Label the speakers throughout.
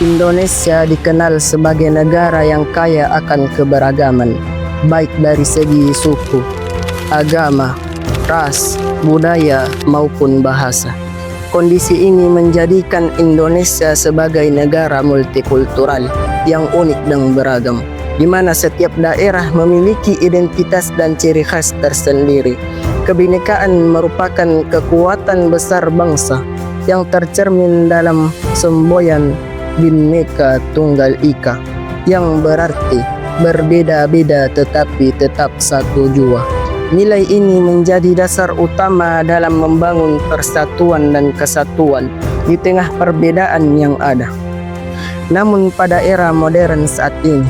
Speaker 1: Indonesia dikenal sebagai negara yang kaya akan keberagaman, baik dari segi suku, agama, ras, budaya, maupun bahasa. Kondisi ini menjadikan Indonesia sebagai negara multikultural yang unik dan beragam, di mana setiap daerah memiliki identitas dan ciri khas tersendiri. Kebinekaan merupakan kekuatan besar bangsa yang tercermin dalam semboyan Bhinneka Tunggal Ika, yang berarti berbeda-beda tetapi tetap satu jua. Nilai ini menjadi dasar utama dalam membangun persatuan dan kesatuan di tengah perbedaan yang ada. Namun pada era modern saat ini,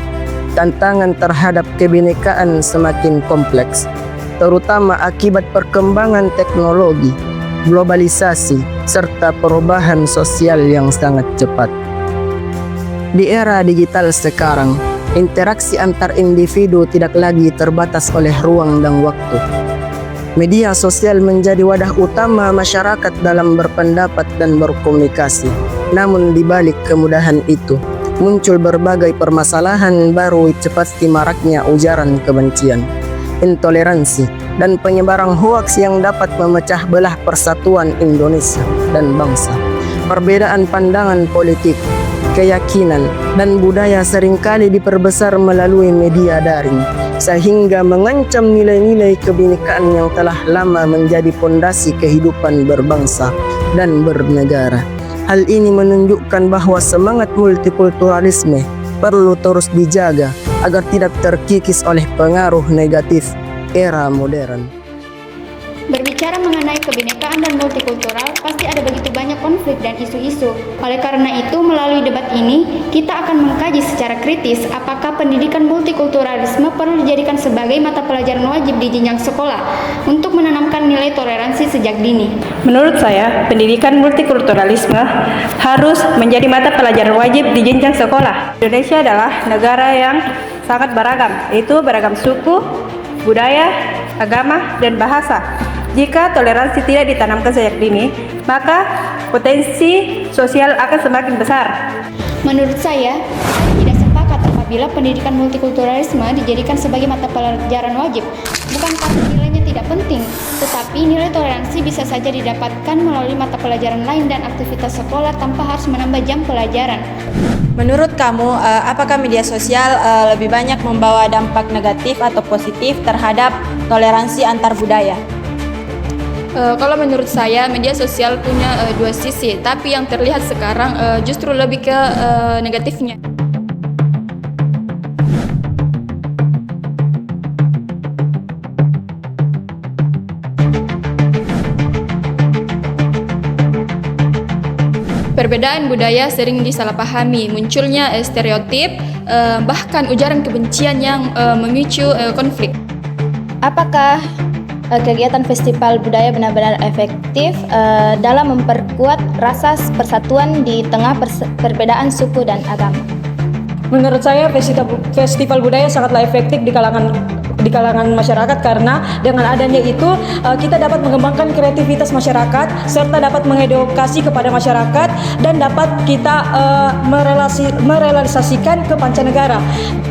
Speaker 1: tantangan terhadap kebinekaan semakin kompleks, terutama akibat perkembangan teknologi, globalisasi, serta perubahan sosial yang sangat cepat. Di era digital sekarang, interaksi antar individu tidak lagi terbatas oleh ruang dan waktu. Media sosial menjadi wadah utama masyarakat dalam berpendapat dan berkomunikasi. Namun di balik kemudahan itu, muncul berbagai permasalahan baru seperti maraknya ujaran kebencian, intoleransi, dan penyebaran hoaks yang dapat memecah belah persatuan Indonesia dan bangsa. Perbedaan pandangan politik, keyakinan, dan budaya seringkali diperbesar melalui media daring, sehingga mengancam nilai-nilai kebinekaan yang telah lama menjadi fondasi kehidupan berbangsa dan bernegara. Hal ini menunjukkan bahwa semangat multikulturalisme perlu terus dijaga agar tidak terkikis oleh pengaruh negatif era modern.
Speaker 2: Berbicara mengenai kebinekaan dan multikultural, pasti ada begitu banyak konflik dan isu-isu. Oleh karena itu, melalui debat ini, kita akan mengkaji secara kritis apakah pendidikan multikulturalisme perlu dijadikan sebagai mata pelajaran wajib di jenjang sekolah untuk menanamkan nilai toleransi sejak dini.
Speaker 3: Menurut saya, pendidikan multikulturalisme harus menjadi mata pelajaran wajib di jenjang sekolah. Indonesia adalah negara yang sangat beragam, yaitu beragam suku, budaya, agama, dan bahasa. Jika toleransi tidak ditanamkan sejak dini, maka potensi sosial akan semakin besar.
Speaker 2: Menurut saya, tidak sepakat apabila pendidikan multikulturalisme dijadikan sebagai mata pelajaran wajib. Bukan karena nilainya tidak penting, tetapi nilai toleransi bisa saja didapatkan melalui mata pelajaran lain dan aktivitas sekolah tanpa harus menambah jam pelajaran.
Speaker 4: Menurut kamu, apakah media sosial lebih banyak membawa dampak negatif atau positif terhadap toleransi antar budaya?
Speaker 5: Kalau menurut saya, media sosial punya dua sisi, tapi yang terlihat sekarang justru lebih ke negatifnya. Perbedaan budaya sering disalahpahami, munculnya stereotip, bahkan ujaran kebencian yang memicu konflik.
Speaker 6: Apakah kegiatan festival budaya benar-benar efektif dalam memperkuat rasa persatuan di tengah perbedaan suku dan agama?
Speaker 3: Menurut saya, festival budaya sangatlah efektif di kalangan masyarakat, karena dengan adanya itu kita dapat mengembangkan kreativitas masyarakat serta dapat mengedukasi kepada masyarakat dan dapat kita merealisasikan ke pancanegara.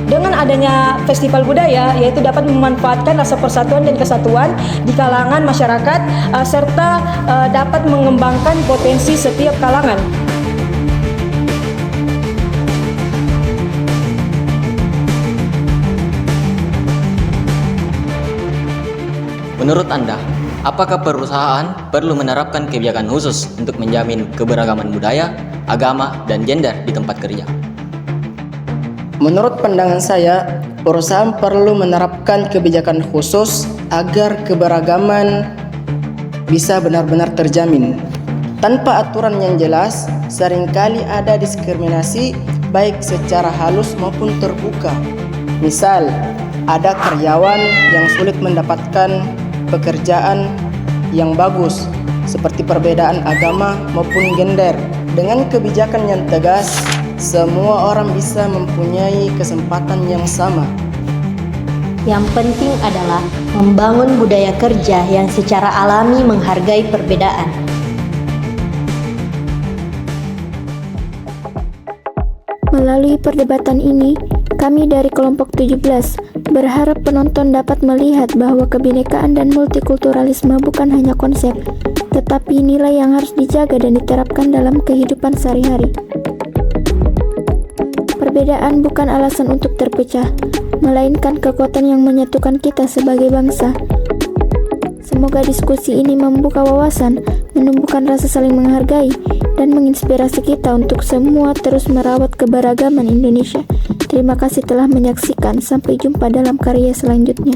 Speaker 3: Dengan adanya festival budaya, yaitu dapat memanfaatkan rasa persatuan dan kesatuan di kalangan masyarakat serta dapat mengembangkan potensi setiap kalangan.
Speaker 7: Menurut Anda, apakah perusahaan perlu menerapkan kebijakan khusus untuk menjamin keberagaman budaya, agama, dan gender di tempat kerja?
Speaker 1: Menurut pandangan saya, perusahaan perlu menerapkan kebijakan khusus agar keberagaman bisa benar-benar terjamin. Tanpa aturan yang jelas, seringkali ada diskriminasi baik secara halus maupun terbuka. Misal, ada karyawan yang sulit mendapatkan pekerjaan yang bagus seperti perbedaan agama maupun gender. Dengan kebijakan yang tegas, semua orang bisa mempunyai kesempatan yang sama.
Speaker 6: Yang penting adalah membangun budaya kerja yang secara alami menghargai perbedaan.
Speaker 8: Melalui perdebatan ini, kami dari kelompok 17 berharap penonton dapat melihat bahwa kebinekaan dan multikulturalisme bukan hanya konsep, tetapi nilai yang harus dijaga dan diterapkan dalam kehidupan sehari-hari. Perbedaan bukan alasan untuk terpecah, melainkan kekuatan yang menyatukan kita sebagai bangsa. Semoga diskusi ini membuka wawasan, menumbuhkan rasa saling menghargai, dan menginspirasi kita untuk semua terus merawat keberagaman Indonesia. Terima kasih telah menyaksikan. Sampai jumpa dalam karya selanjutnya.